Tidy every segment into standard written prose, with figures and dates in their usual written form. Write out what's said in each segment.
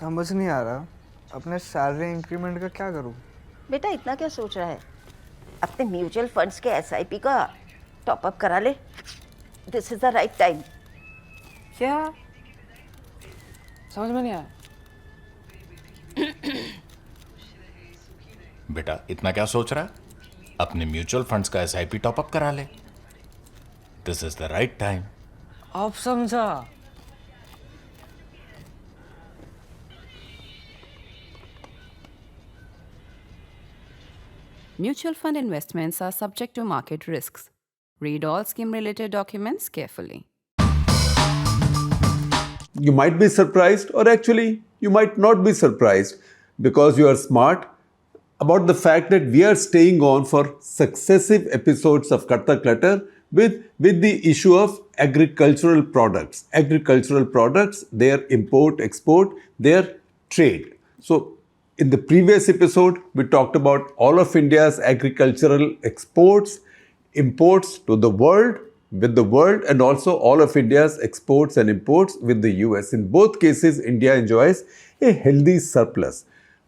समझ नहीं आ रहा अपने सैलरी इंक्रीमेंट का क्या करूं। बेटा इतना क्या सोच रहा है? अपने म्यूचुअल फंड्स के एसआईपी का टॉप अप करा ले। This is the right time. क्या? समझ में नहीं आया। बेटा इतना क्या सोच रहा है? अपने म्यूचुअल फंड्स का एसआईपी टॉपअप करा ले। This is the right time. अब समझा। Mutual fund investments are subject to market risks. Read all scheme-related documents carefully. You might be surprised, or actually, you might not be surprised because you are smart about the fact that we are staying on for successive episodes of Cut the Clutter with the issue of agricultural products. Agricultural products, their import, export, their trade. So, in the previous episode, we talked about all of India's agricultural exports, imports to the world, with the world, and also all of India's exports and imports with the US. In both cases, India enjoys a healthy surplus.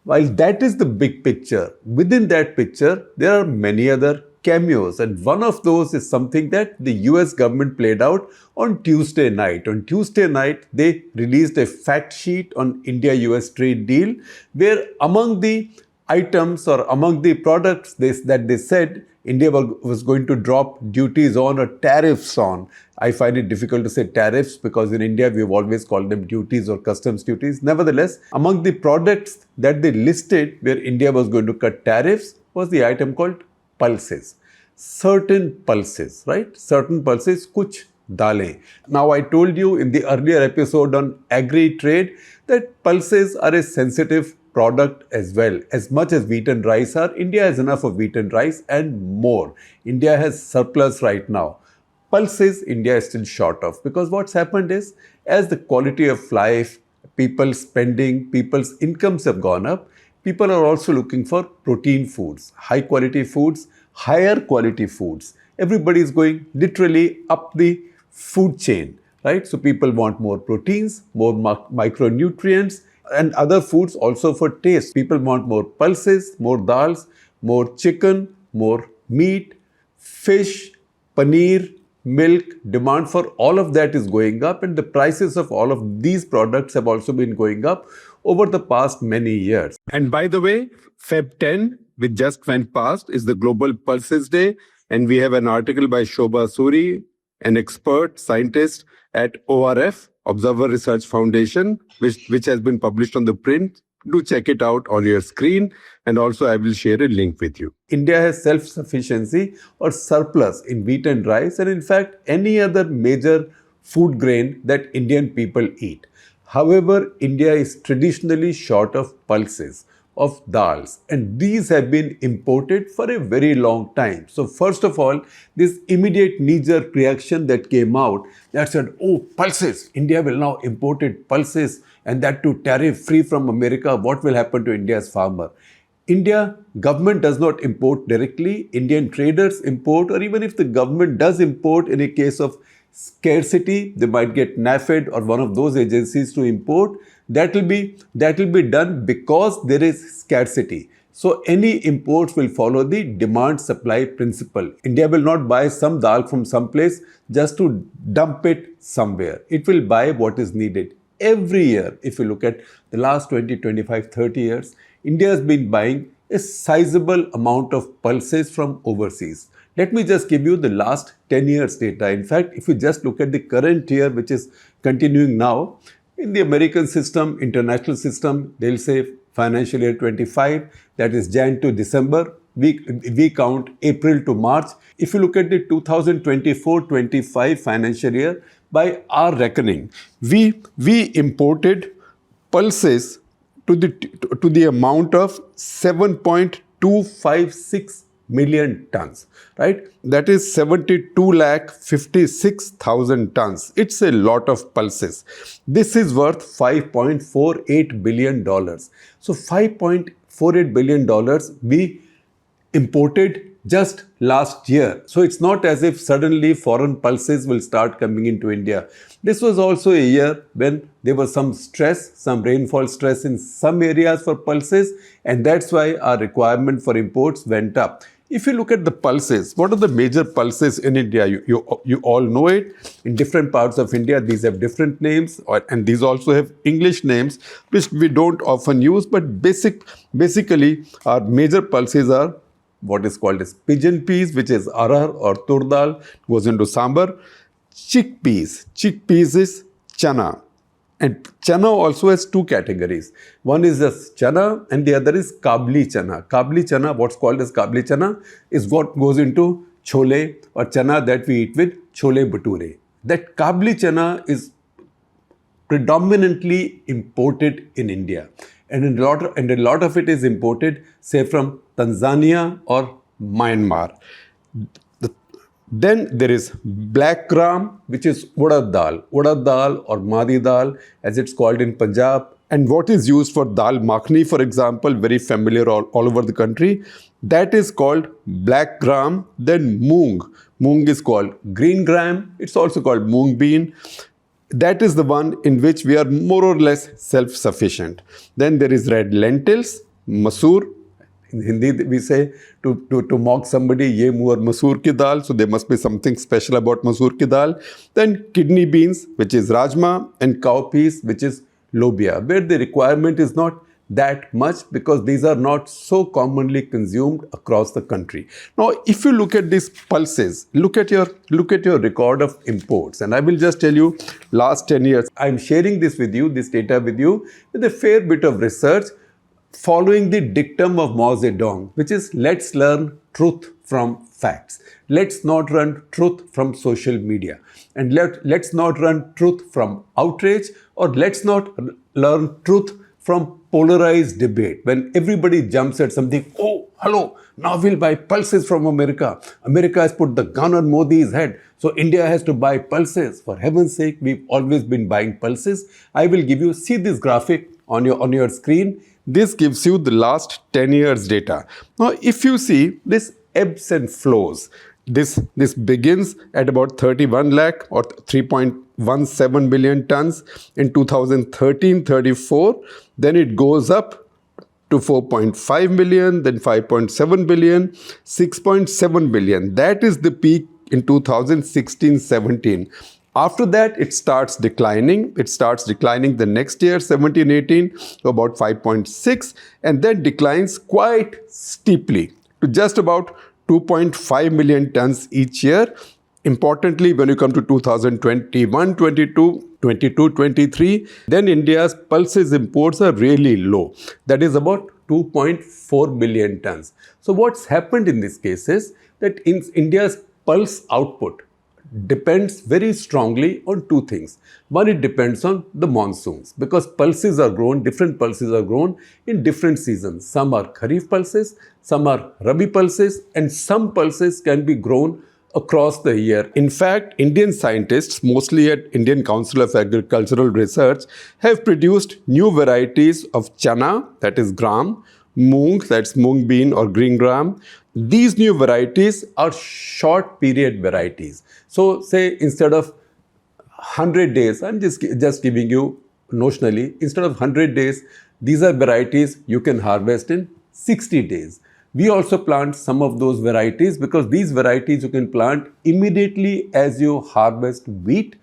While that is the big picture, within that picture, there are many other cameos, and one of those is something that the US government played out on Tuesday night. On Tuesday night, they released a fact sheet on India-US trade deal, where among the items or among the products that they said India was going to drop duties on or tariffs on. I find it difficult to say tariffs because in India we've always called them duties or customs duties. Nevertheless, among the products that they listed where India was going to cut tariffs was the item called pulses. Certain pulses, right? Certain pulses, kuch dalein. Now I told you in the earlier episode on agri-trade that pulses are a sensitive product as well. As much as wheat and rice are, India has enough of wheat and rice and more. India has surplus right now. Pulses, India is still short of, because what's happened is as the quality of life, people's spending, people's incomes have gone up, people are also looking for protein foods, high quality foods, higher quality foods. Everybody is going literally up the food chain, right? So people want more proteins, more micronutrients, and other foods also for taste. People want more pulses, more dals, more chicken, more meat, fish, paneer, milk. Demand for all of that is going up, and the prices of all of these products have also been going up over the past many years. And by the way, Feb 10, which just went past, is the Global Pulses Day, and we have an article by Shobha Suri, an expert scientist at ORF, Observer Research Foundation, which has been published on The Print. Do check it out on your screen, and also I will share a link with you. India has self-sufficiency or surplus in wheat and rice, and in fact any other major food grain that Indian people eat. However, India is traditionally short of pulses, of dals, and these have been imported for a very long time. So first of all, this immediate knee-jerk reaction that came out that said, oh, pulses, India will now import pulses, and that too tariff-free from America. What will happen to India's farmer? India government does not import directly. Indian traders import, or even if the government does import in a case of scarcity, they might get NAFED or one of those agencies to import. That will be done because there is scarcity. So any imports will follow the demand-supply principle. India will not buy some dal from some place just to dump it somewhere. It will buy what is needed. Every year, if you look at the last 20, 25, 30 years, India has been buying a sizable amount of pulses from overseas. Let me just give you the last 10 years data. In fact, if you just look at the current year, which is continuing now, in the American system, international system, they'll say financial year 25, that is Jan to December. We count April to March. If you look at the 2024-25 financial year, by our reckoning, we imported pulses to the amount of 7.256 million tons, right? That is 72,56,000 tons. It's a lot of pulses. This is worth $5.48 billion. So $5.48 billion we imported just last year. So it's not as if suddenly foreign pulses will start coming into India. This was also a year when there was some stress, some rainfall stress in some areas for pulses, and that's why our requirement for imports went up. If you look at the pulses, what are the major pulses in India? You all know it. In different parts of India, these have different names, and these also have English names, which we don't often use. But basically, our major pulses are what is called as pigeon peas, which is arar or tur dal, goes into sambar. Chickpeas is chana. And chana also has two categories. One is just chana and the other is kabli chana. Kabli chana, what's called as kabli chana, is what goes into chole or chana that we eat with chole bhature. That kabli chana is predominantly imported in India. And a lot of it is imported, say, from Tanzania or Myanmar. Then there is black gram, which is urad dal or madi dal, as it's called in Punjab. And what is used for dal makhni, for example, very familiar all over the country, that is called black gram. Then moong. Moong is called green gram. It's also called moong bean. That is the one in which we are more or less self-sufficient. Then there is red lentils, masoor. In Hindi, we say to mock somebody, ye muar masoor ki dal. So there must be something special about masoor ki dal. Then kidney beans, which is rajma, and cowpeas, which is lobia, where the requirement is not that much because these are not so commonly consumed across the country. Now, if you look at these pulses, look at your record of imports, and I will just tell you last 10 years. I'm sharing this data with you, with a fair bit of research, following the dictum of Mao Zedong, which is let's learn truth from facts. Let's not run truth from social media. And let's not run truth from outrage, or let's not learn truth from polarized debate. When everybody jumps at something, oh, hello, now we'll buy pulses from America. America has put the gun on Modi's head, so India has to buy pulses. For heaven's sake, we've always been buying pulses. I will give you, see this graphic on your screen. This gives you the last 10 years data. Now, if you see this ebbs and flows, this begins at about 31 lakh or 3.17 million tons in 2013-34. Then it goes up to 4.5 million, then 5.7 billion, 6.7 billion. That is the peak in 2016-17. After that, it starts declining. It starts declining the next year, 17-18, to about 5.6, and then declines quite steeply to just about 2.5 million tons each year. Importantly, when you come to 2021, 22, 23, then India's pulses imports are really low. That is about 2.4 million tons. So what's happened in this case is that in India's pulse output depends very strongly on two things. One, it depends on the monsoons, because pulses are grown, different pulses are grown in different seasons. Some are kharif pulses, some are rabi pulses, and some pulses can be grown across the year. In fact, Indian scientists, mostly at Indian Council of Agricultural Research, have produced new varieties of chana, that is gram, moong, that's moong bean or green gram. These new varieties are short period varieties. So say instead of 100 days, I'm just giving you notionally, instead of 100 days, these are varieties you can harvest in 60 days. We also plant some of those varieties because these varieties you can plant immediately as you harvest wheat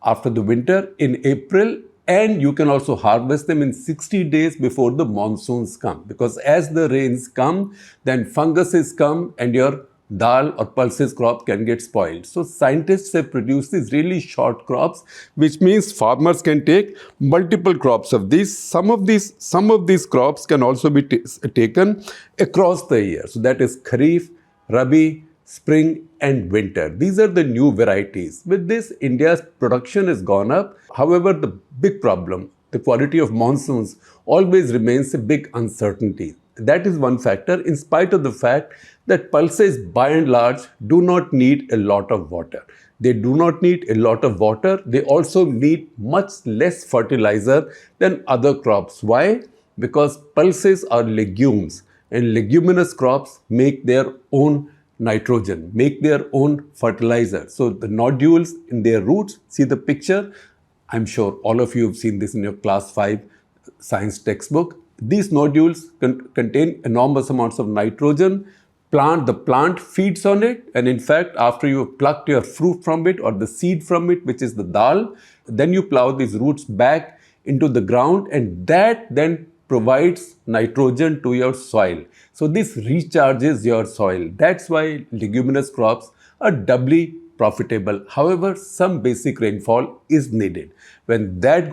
after the winter in April, and you can also harvest them in 60 days before the monsoons come, because as the rains come, then funguses come and your dal or pulses crop can get spoiled. So scientists have produced these really short crops, which means farmers can take multiple crops of these. Some of these crops can also be taken across the year. So that is kharif, rabi, spring and winter. These are the new varieties. With this, India's production has gone up. However, the big problem, the quality of monsoons, always remains a big uncertainty. That is one factor, in spite of the fact that pulses by and large do not need a lot of water. They do not need a lot of water. They also need much less fertilizer than other crops. Why? Because pulses are legumes, and leguminous crops make their own nitrogen, make their own fertilizer. So the nodules in their roots, see the picture? I'm sure all of you have seen this in your class 5 science textbook. These nodules contain enormous amounts of nitrogen. The plant feeds on it, and in fact, after you have plucked your fruit from it or the seed from it, which is the dal, then you plow these roots back into the ground, and that then provides nitrogen to your soil. So this recharges your soil. That's why leguminous crops are doubly profitable. However, some basic rainfall is needed. When that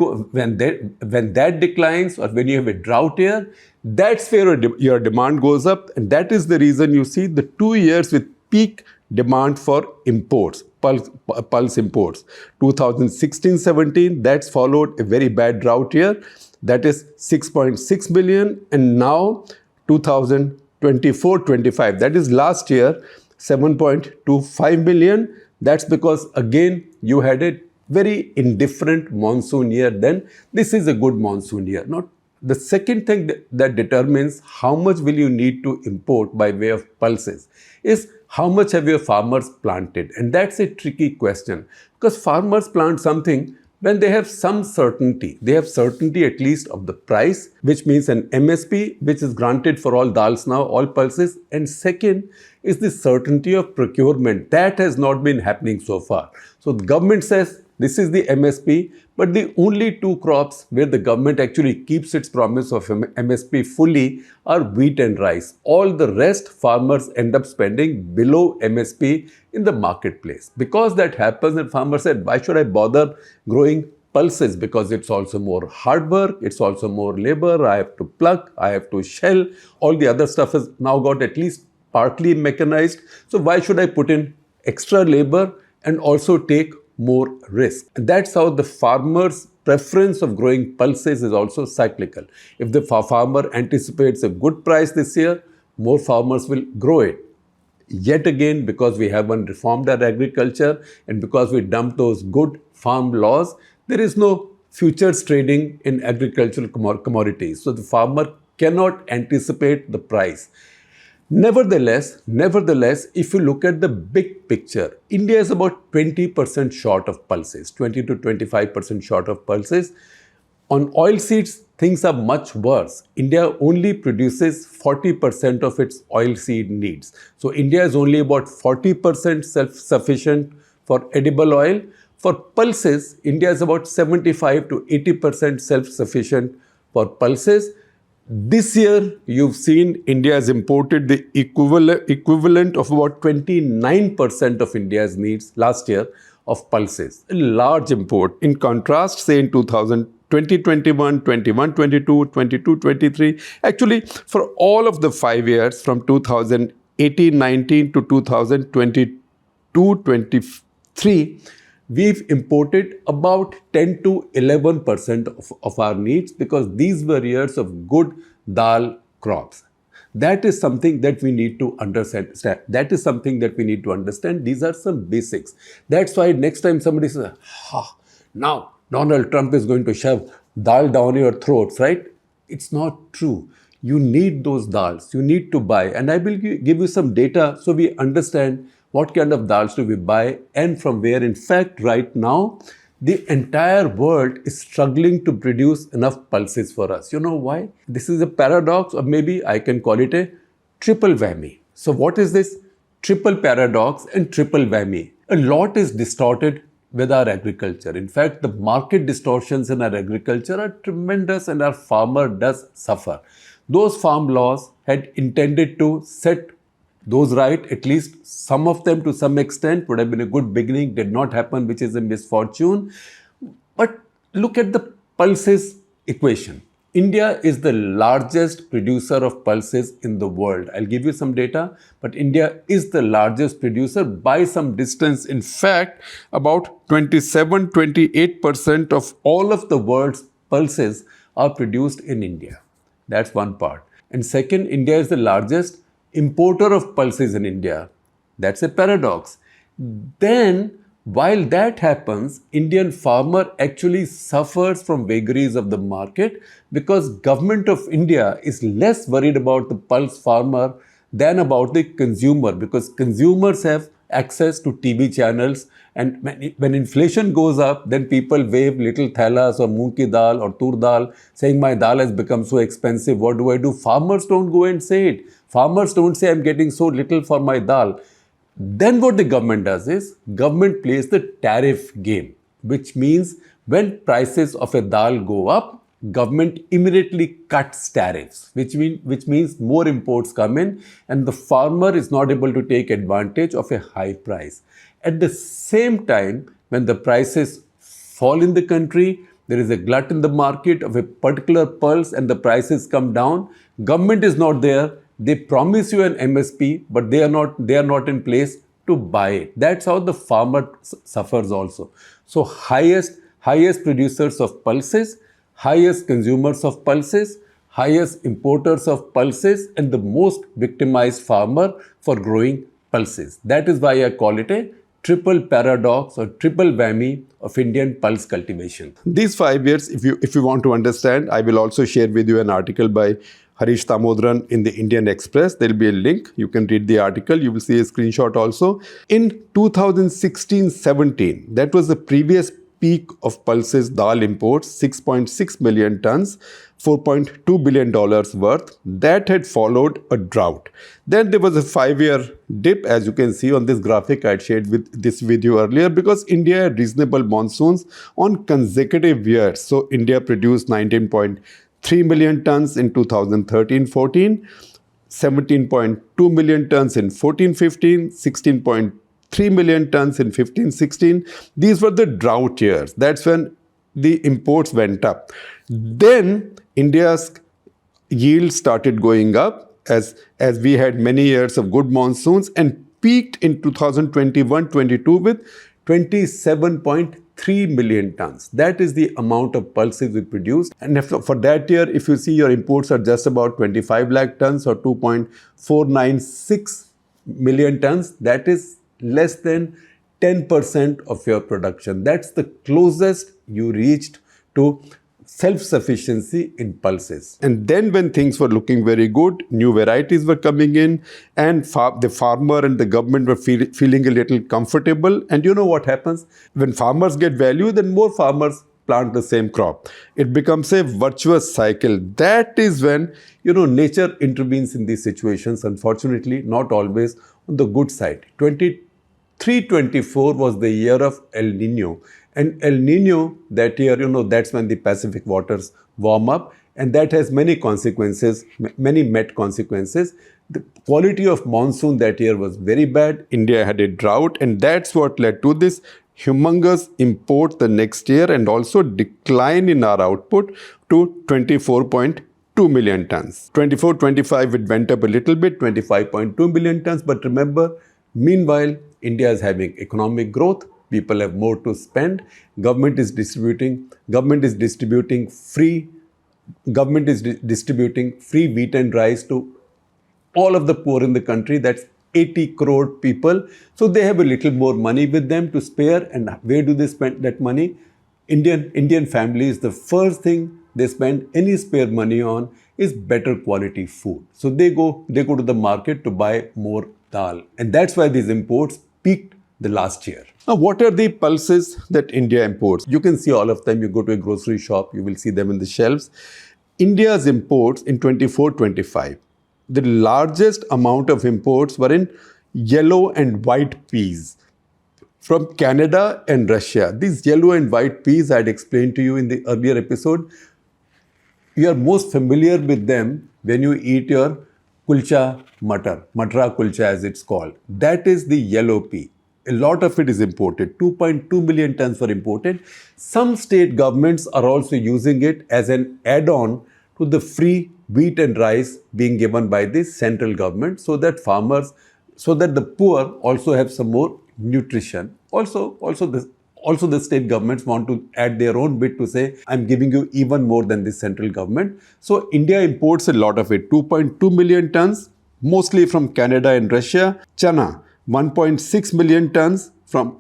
declines, or when you have a drought year, that's where your demand goes up, and that is the reason you see the 2 years with peak demand for imports, pulse imports. 2016-17, that's followed a very bad drought year, that is 6.6 billion, and now 2024-25, that is last year, 7.25 billion. That's because again you had a very indifferent monsoon year. Then this is a good monsoon year. Now, the second thing that determines how much will you need to import by way of pulses is how much have your farmers planted. And that's a tricky question, because farmers plant something when they have some certainty. They have certainty at least of the price, which means an MSP, which is granted for all dals now, all pulses. And second is the certainty of procurement. That has not been happening so far. So the government says this is the MSP, but the only two crops where the government actually keeps its promise of MSP fully are wheat and rice. All the rest, farmers end up spending below MSP in the marketplace. Because that happens, and farmers said, why should I bother growing pulses? Because it's also more hard work, it's also more labor, I have to pluck, I have to shell. All the other stuff has now got at least partly mechanized. So why should I put in extra labor and also take more risk? And that's how the farmer's preference of growing pulses is also cyclical. If the farmer anticipates a good price this year, more farmers will grow it. Yet again, because we haven't reformed our agriculture and because we dumped those good farm laws, there is no futures trading in agricultural commodities. So the farmer cannot anticipate the price. Nevertheless, if you look at the big picture, India is about 20% short of pulses, 20 to 25% short of pulses. On oilseeds, things are much worse. India only produces 40% of its oilseed needs. So India is only about 40% self-sufficient for edible oil. For pulses, India is about 75 to 80% self-sufficient for pulses. This year, you've seen India has imported the equivalent of about 29% of India's needs last year of pulses. A large import. In contrast, say in 2021, 21-22, 22-23, actually for all of the 5 years from 2018-19 to 2022-23, we've imported about 10 to 11% of our needs, because these were years of good dal crops. That is something that we need to understand. These are some basics. That's why next time somebody says, now Donald Trump is going to shove dal down your throats, right? It's not true. You need those dals. You need to buy. And I will give you some data so we understand what kind of dals do we buy and from where. In fact, right now, the entire world is struggling to produce enough pulses for us. You know why? This is a paradox, or maybe I can call it a triple whammy. So what is this triple paradox and triple whammy? A lot is distorted with our agriculture. In fact, the market distortions in our agriculture are tremendous, and our farmer does suffer. Those farm laws had intended to set those right, at least some of them to some extent, would have been a good beginning, did not happen, which is a misfortune. But look at the pulses equation. India is the largest producer of pulses in the world. I'll give you some data, but India is the largest producer by some distance. In fact, about 27-28% of all of the world's pulses are produced in India. That's one part. And second, India is the largest importer of pulses in India. That's a paradox. Then While that happens, Indian farmer actually suffers from vagaries of the market because government of India is less worried about the pulse farmer than about the consumer, because consumers have access to TV channels, and when inflation goes up, then people wave little thalas or moong ki dal or tur dal saying my dal has become so expensive, what do I do? Farmers don't go and say it. Farmers don't say I'm getting so little for my dal. Then what the government does is, government plays the tariff game, which means when prices of a dal go up, government immediately cuts tariffs, which means more imports come in and the farmer is not able to take advantage of a high price. At the same time, when the prices fall in the country, there is a glut in the market of a particular pulse and the prices come down, government is not there. They promise you an MSP, but they are not in place to buy it. That's how the farmer suffers also. So highest producers of pulses, highest consumers of pulses, highest importers of pulses, and the most victimized farmer for growing pulses. That is why I call it a triple paradox or triple whammy of Indian pulse cultivation. These 5 years, if you want to understand, I will also share with you an article by Harish Tamodran in the Indian Express. There will be a link. You can read the article. You will see a screenshot also. In 2016-17, that was the previous peak of pulses dal imports, 6.6 million tons, $4.2 billion worth. That had followed a drought. Then there was a 5-year dip, as you can see on this graphic I shared with this video earlier, because India had reasonable monsoons on consecutive years. So India produced 19.3 million tons in 2013-14, 17.2 million tons in 14-15, 16.3 million tons in 15-16. These were the drought years. That's when the imports went up. Then India's yield started going up as we had many years of good monsoons and peaked in 2021-22 with 27.3 million tons. That is the amount of pulses we produced. And for that year, if you see, your imports are just about 25 lakh tons or 2.496 million tons. That is less than 10% of your production. That's the closest you reached to self-sufficiency in pulses. And then when things were looking very good, new varieties were coming in and the farmer and the government were feeling a little comfortable. And you know what happens? When farmers get value, then more farmers plant the same crop. It becomes a virtuous cycle. That is when, nature intervenes in these situations. Unfortunately, not always on the good side. 23-24 was the year of El Nino. And El Nino, that year, that's when the Pacific waters warm up. And that has many consequences, many met consequences. The quality of monsoon that year was very bad. India had a drought. And that's what led to this humongous import the next year and also decline in our output to 24.2 million tons. 24-25, it went up a little bit, 25.2 million tons. But remember, meanwhile, India is having economic growth. People have more to spend. Government is distributing free wheat and rice to all of the poor in the country. That's 80 crore people. So they have a little more money with them to spare. And where do they spend that money? Indian families, the first thing they spend any spare money on is better quality food. So they go to the market to buy more dal. And that's why these imports peaked the last year. Now, what are the pulses that India imports? You can see all of them. You go to a grocery shop, you will see them in the shelves. India's imports in 24-25, the largest amount of imports were in yellow and white peas from Canada and Russia. These yellow and white peas I had explained to you in the earlier episode. You are most familiar with them when you eat your kulcha matra kulcha as it's called. That is the yellow pea. A lot of it is imported. 2.2 million tons were imported. Some state governments are also using it as an add-on to the free wheat and rice being given by the central government so that the poor also have some more nutrition. Also the state governments want to add their own bit to say, I'm giving you even more than the central government. So India imports a lot of it. 2.2 million tons, mostly from Canada and Russia. Chana, 1.6 million tons from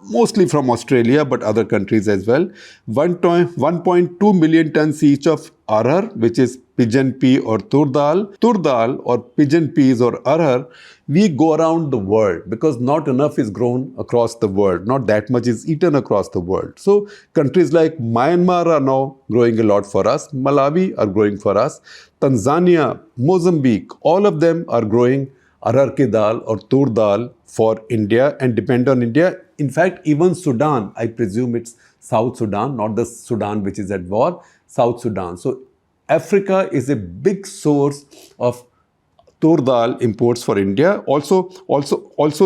mostly from Australia, but other countries as well. 1.2 million tons each of arhar, which is pigeon pea or tur dal. Tur dal or pigeon peas or arhar, we go around the world because not enough is grown across the world. Not that much is eaten across the world. So countries like Myanmar are now growing a lot for us. Malawi are growing for us. Tanzania, Mozambique, all of them are growing arhar ki dal or tur dal for India and depend on India. In fact, even Sudan, I presume it's South Sudan, not the Sudan which is at war, South Sudan. So Africa is a big source of tur dal imports for India. Also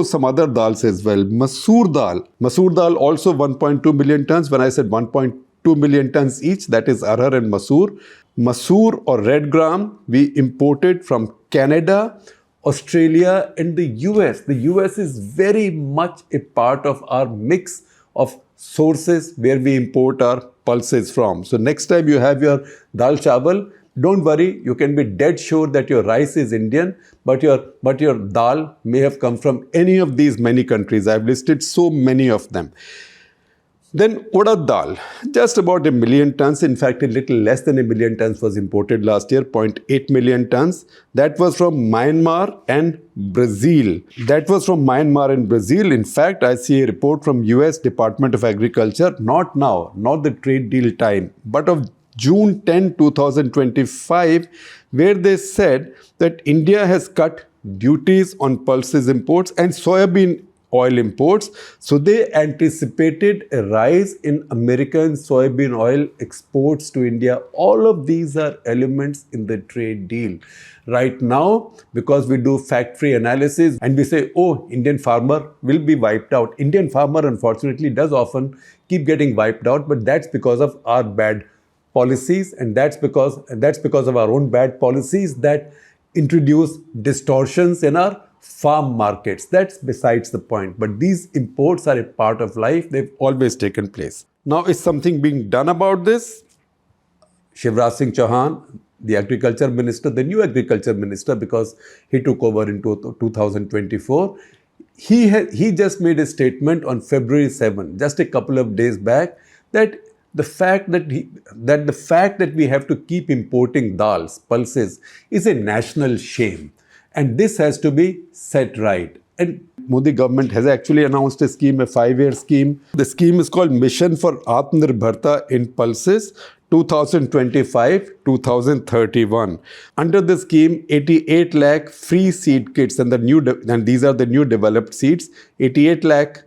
some other dals as well. Masoor dal also 1.2 million tons. When I said 1.2 million tons each, that is arhar and masoor. Masoor or red gram we imported from Canada, Australia and the US. The US is very much a part of our mix of sources where we import our pulses from. So next time you have your dal chawal, don't worry, you can be dead sure that your rice is Indian, but your dal may have come from any of these many countries. I've listed so many of them. Then urad dal, just about 1 million tons. In fact, a little less than 1 million tons was imported last year, 0.8 million tons. That was from Myanmar and Brazil. In fact, I see a report from US Department of Agriculture, not now, not the trade deal time, but of June 10, 2025, where they said that India has cut duties on pulses imports and soybean oil imports. So they anticipated a rise in American soybean oil exports to India. All of these are elements in the trade deal. Right now, because we do fact-free analysis and we say, oh, Indian farmer will be wiped out. Indian farmer, unfortunately, does often keep getting wiped out, but that's because of our bad policies, and that's because of our own bad policies that introduce distortions in our farm markets. That's besides the point. But these imports are a part of life. They've always taken place. Now, is something being done about this? Shivraj Singh Chauhan, the agriculture minister, the new agriculture minister, because he took over in 2024, he just made a statement on February 7, just a couple of days back, that the fact that we have to keep importing dals, pulses, is a national shame. And this has to be set right. And Modi government has actually announced a scheme, a 5-year scheme. The scheme is called Mission for Atmanirbharta in Pulses 2025-2031. Under the scheme, 88 lakh free seed kits, and these are the new developed seeds. 88 lakh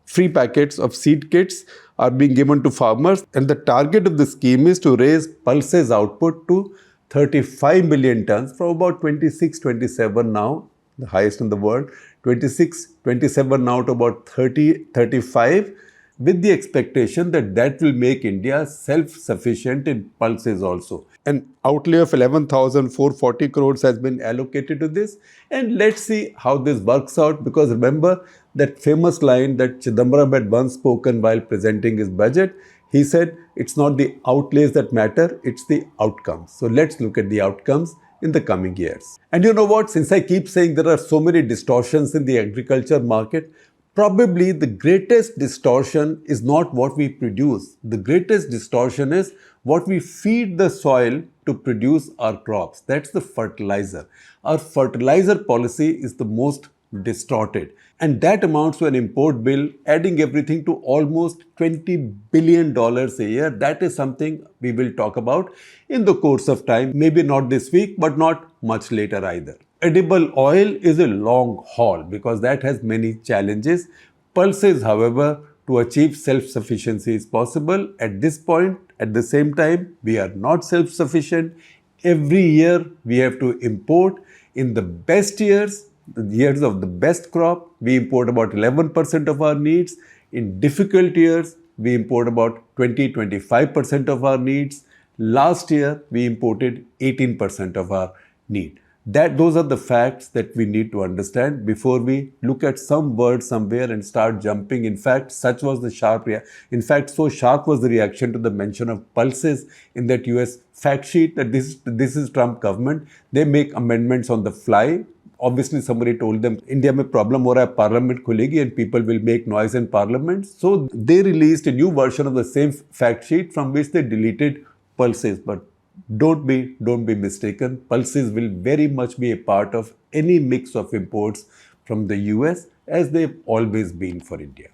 free packets of seed kits are being given to farmers. And the target of the scheme is to raise pulses output to 35 million tons from about 26-27 now, the highest in the world, 26-27 now to about 30-35, with the expectation that will make India self-sufficient in pulses also. An outlay of 11,440 crores has been allocated to this, and let's see how this works out, because remember that famous line that Chidambaram had once spoken while presenting his budget. He said, it's not the outlays that matter, it's the outcomes. So let's look at the outcomes in the coming years. And you know what? Since I keep saying there are so many distortions in the agriculture market, probably the greatest distortion is not what we produce. The greatest distortion is what we feed the soil to produce our crops. That's the fertilizer. Our fertilizer policy is the most distorted. And that amounts to an import bill, adding everything to almost $20 billion a year. That is something we will talk about in the course of time. Maybe not this week, but not much later either. Edible oil is a long haul because that has many challenges. Pulses, however, to achieve self-sufficiency is possible. At this point, at the same time, we are not self-sufficient. Every year, we have to import. In the best years, the years of the best crop, we import about 11% of our needs. In difficult years, we import about 20-25% of our needs. Last year, we imported 18% of our need. Those are the facts that we need to understand before we look at some word somewhere and start jumping. In fact, so sharp was the reaction to the mention of pulses in that US fact sheet that this is Trump government. They make amendments on the fly. obviously somebody told them India में problem हो रहा है, parliament खुलेगी and people will make noise in parliament. So they released a new version of the same fact sheet from which they deleted pulses. But don't be mistaken. Pulses will very much be a part of any mix of imports from the US, as they've always been for India.